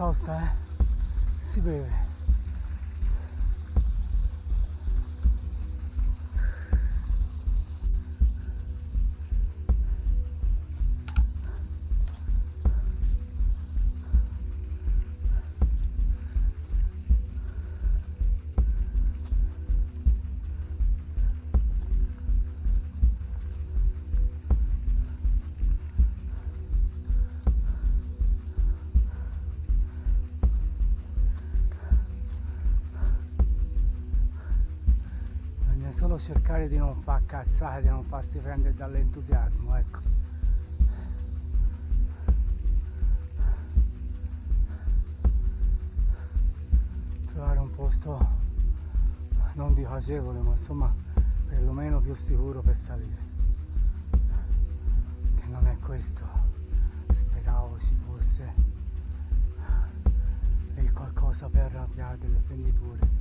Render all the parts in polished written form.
sosta, si beve. Solo cercare di non far cazzate, di non farsi prendere dall'entusiasmo, ecco. Trovare un posto non dico agevole, ma insomma perlomeno più sicuro per salire, che non è questo. Speravo ci fosse il qualcosa per arrabbiare delle fenditure.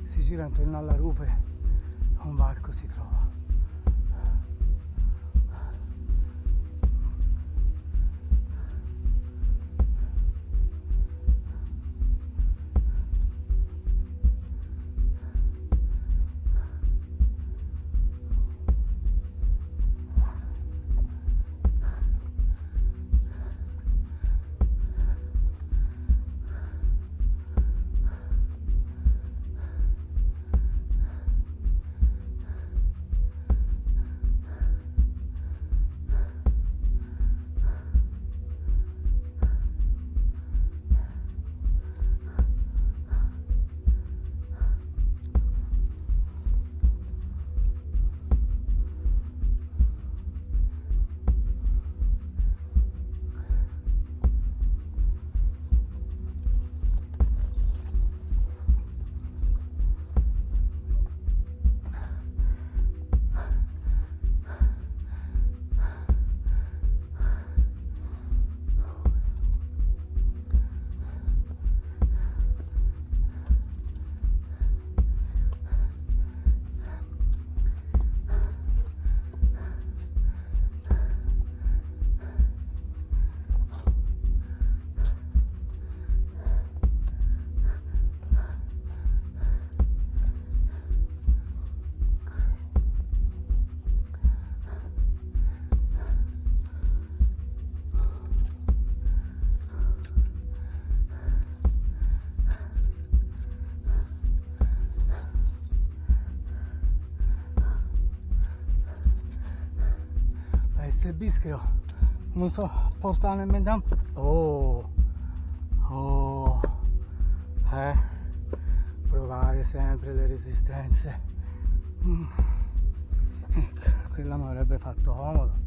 Si gira intorno alla rupe, un varco si trova. Bischero non so portare nemmeno da provare sempre le resistenze. Quella mi avrebbe fatto comodo.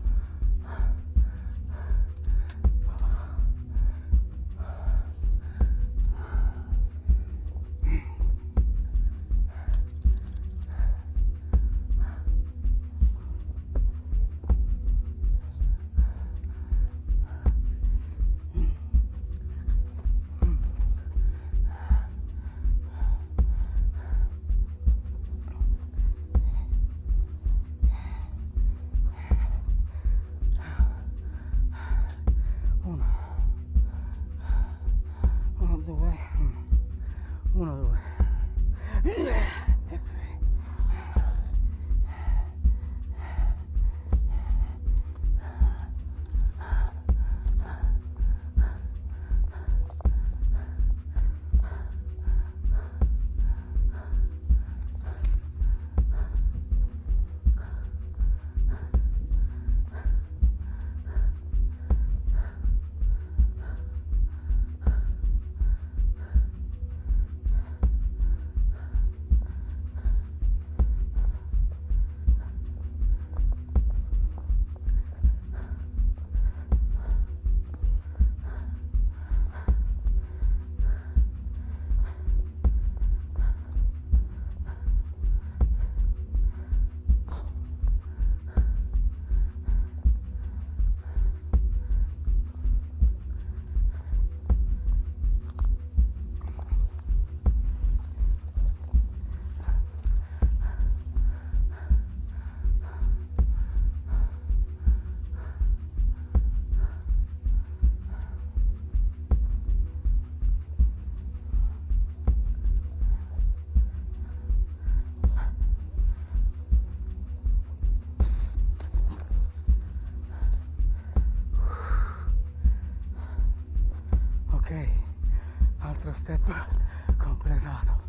step completato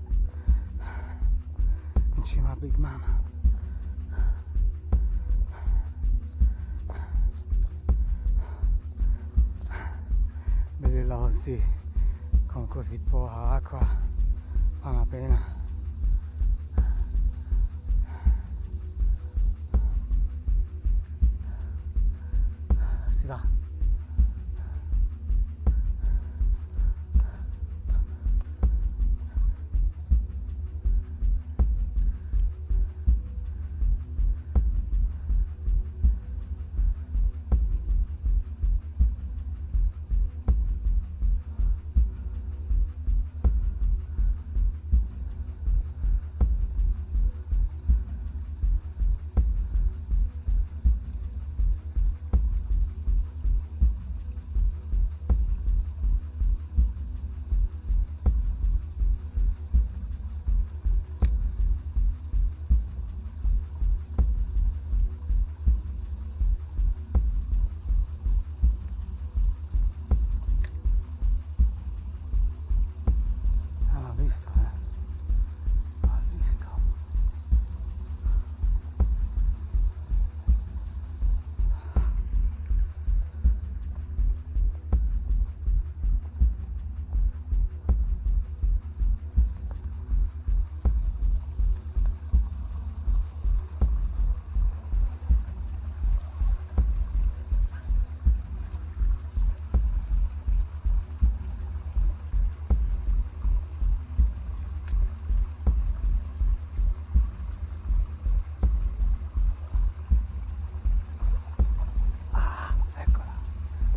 in cima a Big Mama. Vederla così con così poca acqua fa una pena. Si va.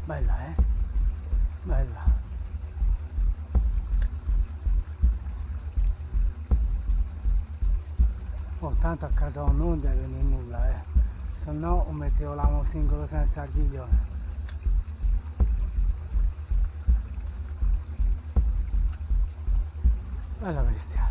Bella, bella. Oh, tanto a casa non deve venire nulla, se no mettevo l'amo singolo senza archiglione. Bella bestia.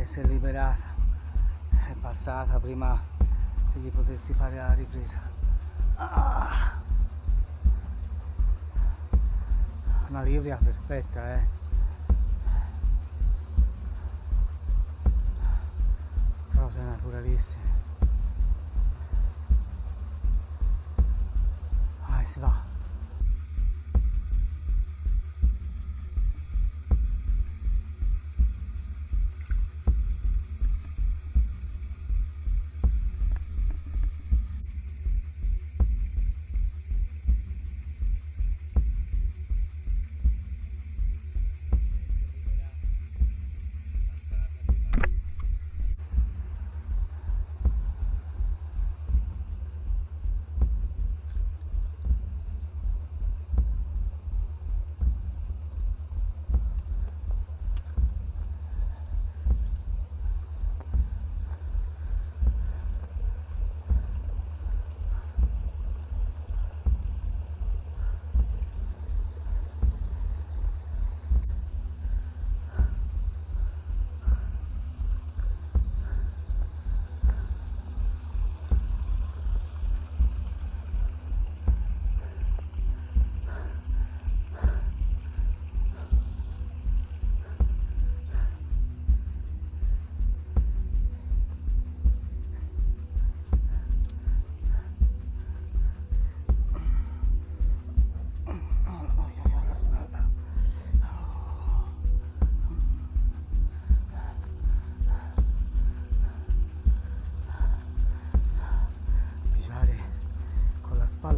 Si è liberata, è passata prima che gli potessi fare la ripresa. Una livrea perfetta, cose naturalissime. Vai, si va.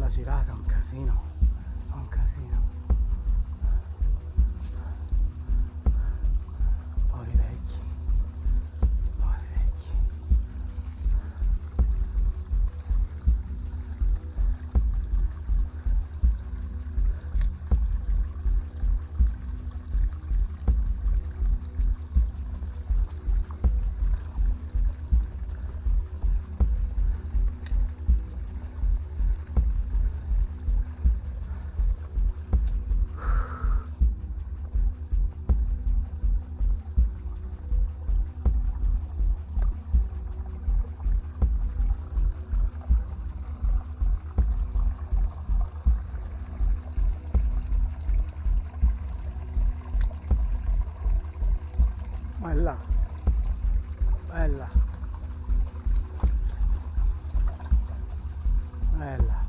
la girata è un casino, è un casino. Poveri vecchi, poveri vecchi. Bella, bella, bella.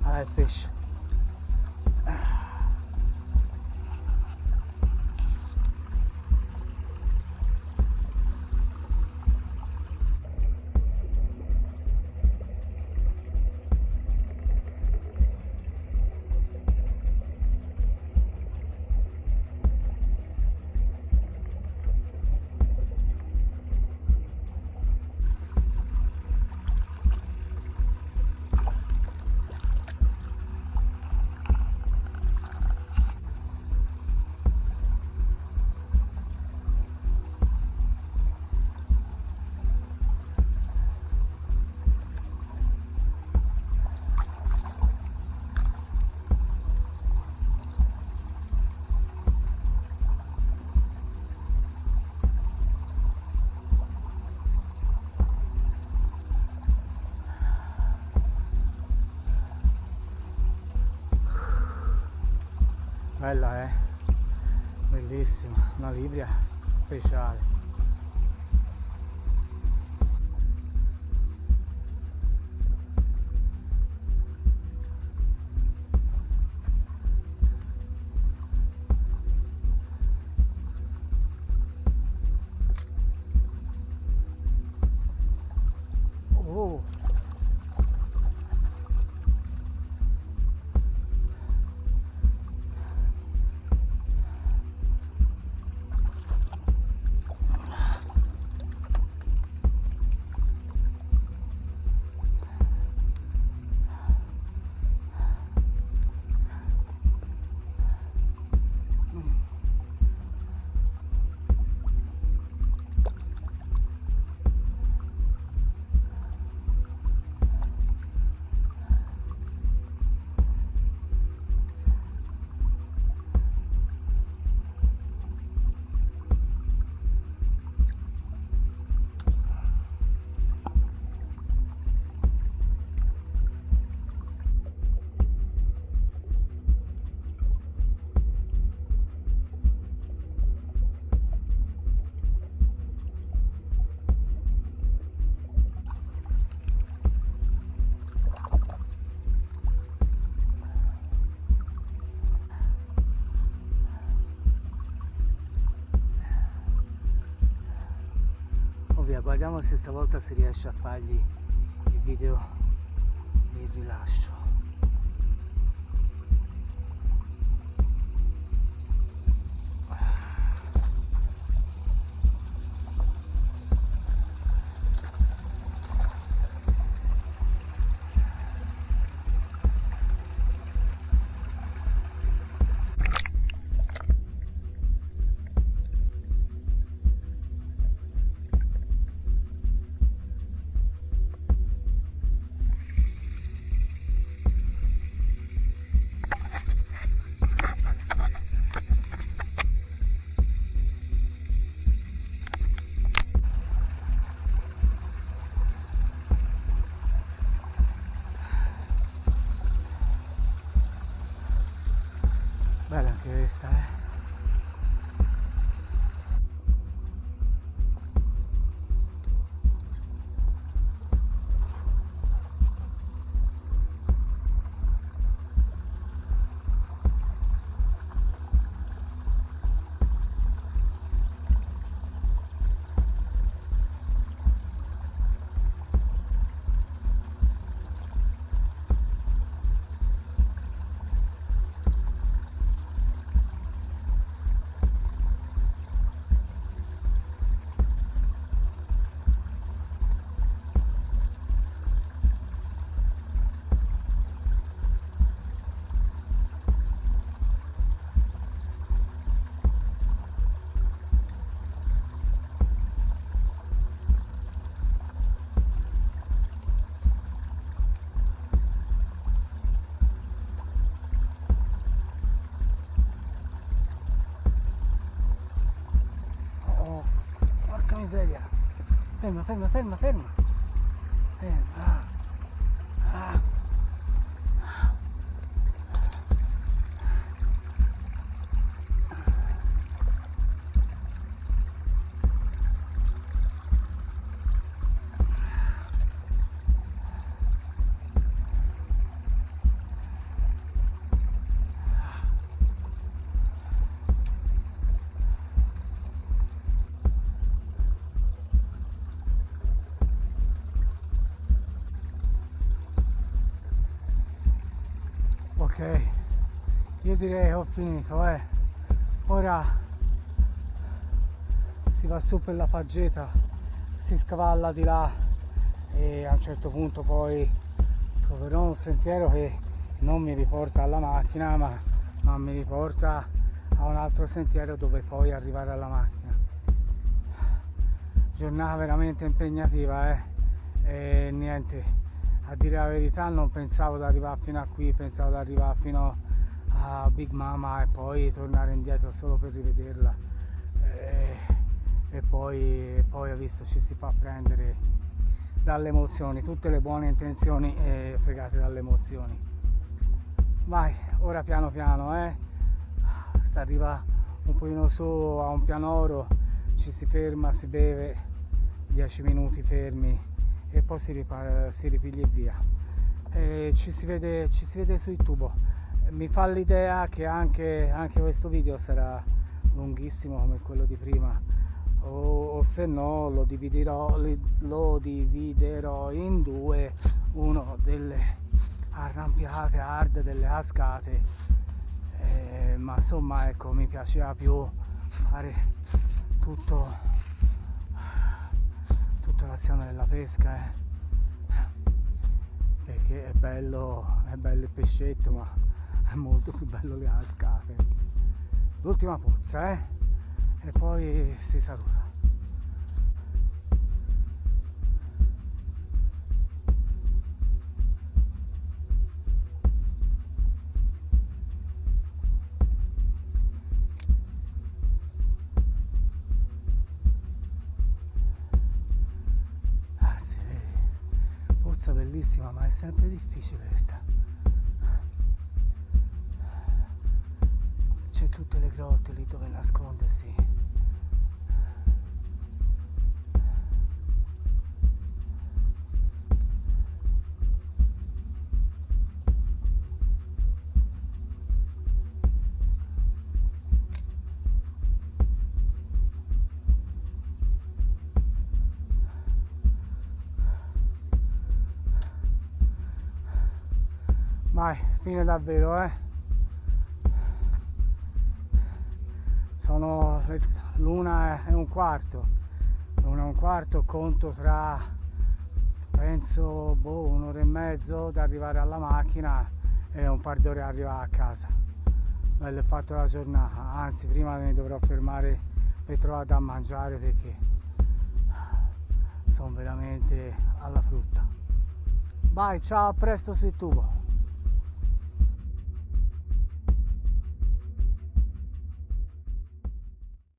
Ah, il pesce. Bella, bellissima, una libria speciale. Oh, ovvio, guardiamo se stavolta si riesce a fargli il video di rilascio. Bella anche questa, Ferma, ferma, ferma, ferma. Ferma. Ah. Ok, io direi che ho finito, ora si va su per la faggeta, si scavalla di là e a un certo punto poi troverò un sentiero che non mi riporta alla macchina ma mi riporta a un altro sentiero dove poi arrivare alla macchina. Giornata veramente impegnativa, e niente, a dire la verità non pensavo di arrivare fino a qui, pensavo di arrivare fino a Big Mama e poi tornare indietro solo per rivederla, e poi ho visto ci si fa prendere dalle emozioni, tutte le buone intenzioni fregate dalle emozioni. Vai, ora piano piano, sta arriva un pochino su a un pianoro, ci si ferma, si beve 10 minuti fermi e poi si ripiglia e via. Ci si vede su YouTube. Mi fa l'idea che anche questo video sarà lunghissimo come quello di prima, o se no lo dividerò in due, uno delle arrampiate hard, delle cascate, ma insomma ecco, mi piaceva più fare tutta l'azione della pesca, perché è bello il pescetto, ma è molto più bello le cascate. L'ultima puzza, e poi si saluta. Bellissima, ma è sempre difficile questa. C'è tutte le grotte lì dove nascondersi. Vai, fine davvero, Sono l'1:15. L'1:15, conto tra, penso, un'ora e mezzo da arrivare alla macchina e un par d'ore arrivare a casa. Bello fatto la giornata, anzi prima mi dovrò fermare per trovare da mangiare perché sono veramente alla frutta. Vai, ciao, a presto su YouTube.